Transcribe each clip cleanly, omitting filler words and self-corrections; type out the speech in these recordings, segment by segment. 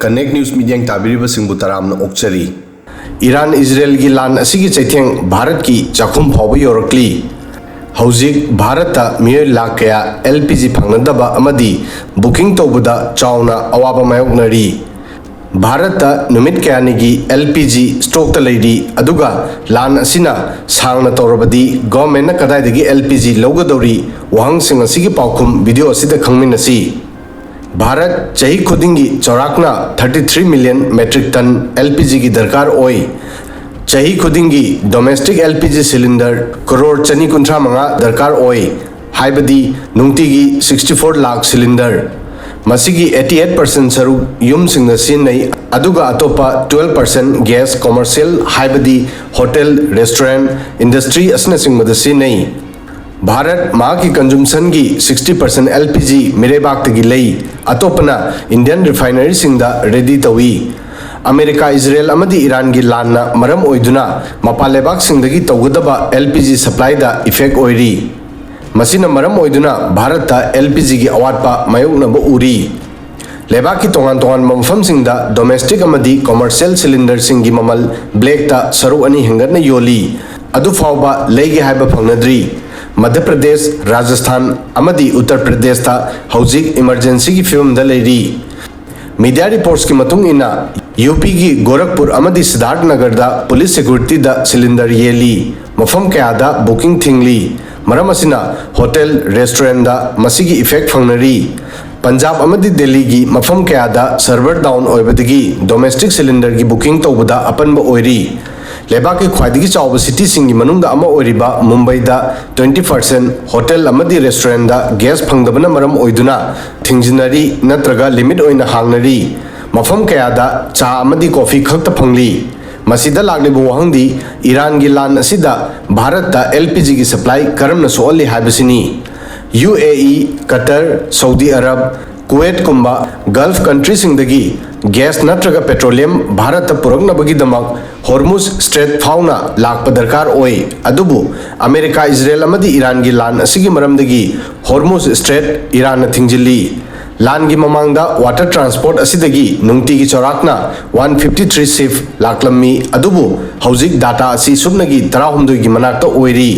Connect News Media Tabiriba Singbu Taramna Okchari Iran Israel gi lan asigi Cheitheng Bharat ki Chakhum Faoba Yourakli Hauzik Bharata Mir Lakaya LPG Phangnadaba Amadi Booking Tobada Chauna Awaba Mayoknari Bharata Numit Kyanigi LPG Stock Lady Aduga Lan Asina Sangna Torabadi Government Kadai LPG Logadori Wang Singasigi Paukum Video Sida Kangminasi Bharat Chahi Khudingi Chorakna 33 million metric ton LPG ki darkar oi Chahi Khudingi domestic LPG cylinder crore chani kuntra manga darkar oi Haibadi Nungtigi 64 lakh cylinder Masigi 88% saru yum singna sinai aduga atopa 12% gas commercial Haibadi hotel restaurant industry asna singmada sinai Bharat Maki consumption gi 60% LPG Mirebak tagi lei atopana Indian refinery singda ready tawi America Israel amadi Iran gi lanna maram oiduna mapalebak singdagi tawgadaba LPG supply da effect oiri Masina maram oiduna Bharat ta LPG gi awatpa mayoknaba uri Lebak ki tongan mamfam singda domestic amadi commercial cylinder singi mamal black ta saru ani hengarna yoli adu Faoba legi haiba phangnadri Madhya Pradesh, Rajasthan, Amadi Uttar Pradesh ta Hauzik emergency ki film da leiri. Media reports ki matung ina UP ki Gorakhpur Amadi Siddharth Nagar da police security da cylinder yeli. Mafam kaya da booking thingli. Maram asina hotel, restaurant da masigi effect phangnari. Punjab Amadi Delhi ki mafam kaya da server down oibadagi domestic cylinder ki booking tawbada apanba oiri. Lebak ki khwaidagi chawba city singi manungda ama oiriba Mumbai da 20% hotel amadi restaurant da gas phangdabana maram oiduna thingjinari natraga limit oina hangnari mafam kaya da cha amadi coffee khakta phangli masida laglibu wahangdi Iran gi lan asida Bharat da LPG gi supply karamna soali haibasini UAE Qatar Saudi Arab Kuwait kumba Gulf country singdagi gas natraga petroleum Bharat ta puragnabagi damak Hormuz Strait fauna lakpa darkar oi adubu America Israel amadi Iran gi lan asigi maramdagi Hormuz Strait Iran na thingjili lan gi mamangda water transport asidagi nungti gi chorakna 153 ship laklammi adubu hauzik data asi subnagi 13 gi manakta oiri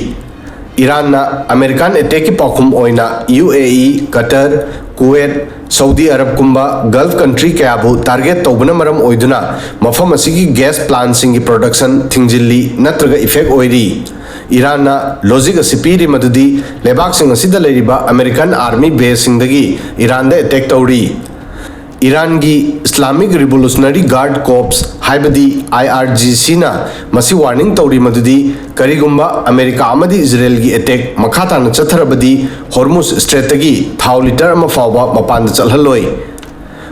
Iran na American attack ki pakhum oina UAE Qatar Kuwait Saudi Arab kumba Gulf country kayabu target tawbana maram oiduna mafam asigi gas plant singi production thingjilli natraga effect oiri Iran na logic asipiri madudi lebak sing asida leiriba American army base singdagi Iran da attack tawri Iran gi Islamic Revolutionary Guard Corps haibadi IRGC na masi warning tawri madudi karigumba America amadi Israel gi attack makhata na chatharabadi Hormuz Strait gi thau liter ama Faoba mapan chalhaloi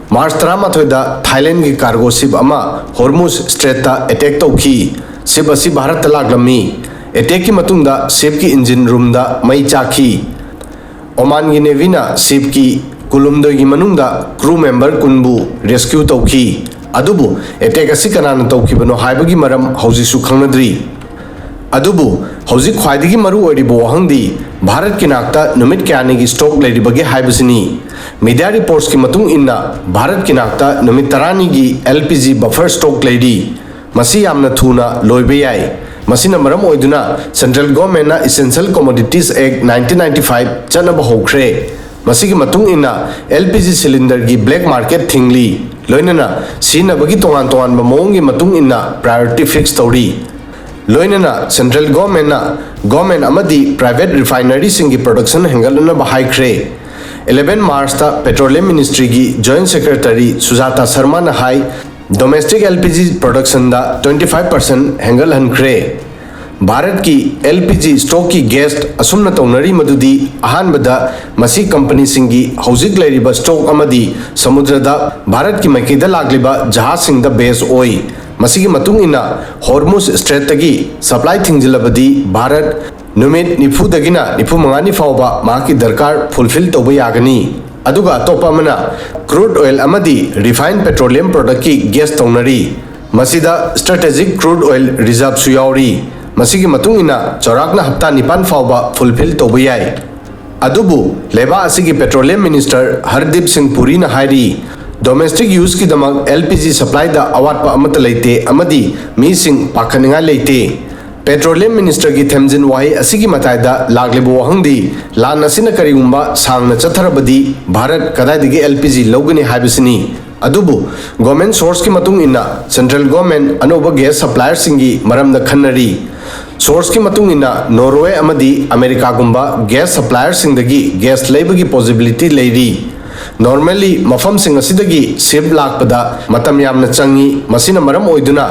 March 13 da Thailand gi cargo ship ama Hormuz Strait ta attack tawki ship asi Bharat ta laglami attack ki matungda ship ki engine room da mai chakhi Oman gi Navy na ship ki Kulumdoi gi manungda crew member kunbu rescue tawki adubu attack asi kanana tawki bano haibagi maram haujisu khangnadri adubu hauji khwaidigi maru oiribo wahangdi Bharat ki nakta numit kyani gi stock leiribagi haibasini media reports ki matung inna Bharat ki nakta numit tarani gi LPG buffer stock leiri masi yamna thuna loibe yai masina maram oiduna central government na essential commodities act 1995 chanaba hokre masigi matung ina LPG cylinder gi black market thingli loinana sina bagi tongan ba mong gi matung ina priority fix tawri loinana central government amadi private refinery singi production hengalna bahai kre 11 March ta petroleum ministry gi joint secretary Sujata Sharma na hai domestic LPG production da 25% hengal han kre Bharat ki LPG stock ki gas asumna tawnari madudi ahan bada masi company singi hauzik leiriba stock amadi samudrada Bharat ki maikida lagliba jahaz singda base oi masigi matung ina Hormuz Strait tagi supply thingjilabadi Bharat numit nifu dagina nifu mangani Faoba maki darkar fulfill tawba yagani aduga topa mana crude oil amadi refined petroleum product ki gas tawnari masida strategic crude oil reserve su yauri masigi matung ina chorakna hapta nipan Faoba fulfill tawba yai adubu leba asigi petroleum minister Hardip Singh Puri na hairi domestic use ki damak LPG supply da awat pa amata leite amadi mising pakhaninga leite petroleum minister ki themjin wahi asigi matai da laglebu wahangdi lan asina karigumba sangna chatharabadi bharat kadai digi LPG logani habisini adubu government source ki matung inna central government anoba gas supplier singi maramda khanari source ki matung inna Norway amadi America gumba gas supplier singdagi gas leibagi possibility leiri normally mafam sing asidagi ship lakpada matam yamna changi masina maram oiduna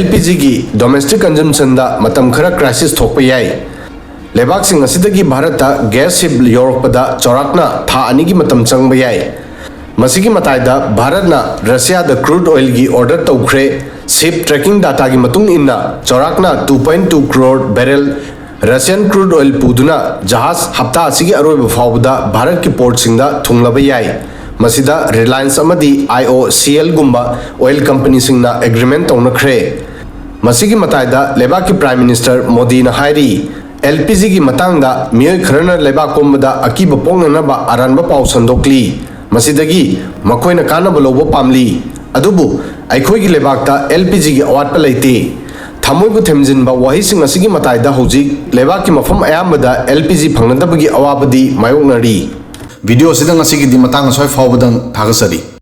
LPG gi domestic consumption da matam khara crisis thokpa yai lebak sing asidagi bharata gas ship yorokpada chorakna tha ani gi matam changba yai masigi mataida bharatna Russia da crude oil gi order tawkhre ship tracking data gi matung inna chorakna 2.2 crore barrel Russian crude oil puduna jahaz hafta asigi aroiba fawbada Bharat ki port singda thunglaba yai masida Reliance amadi IOCL gumba oil company singna agreement tawnakhre masigi mataida lebak ki prime minister Modi na hairi LPG gi matangda miyoi kharana lebak kombada akiba pongnana ba aranba paw sandokli masidagi makoina kanaba lobo pamli adubu aikhoi gi lebakta LPG gi awatpa leite Thamoibu themjinba wahising asigi mataida hojik lebak ki mafam ayambada LPG phangnadabagi awabadi mayoknari video sidang asigi di matang soi fawbadang thagasari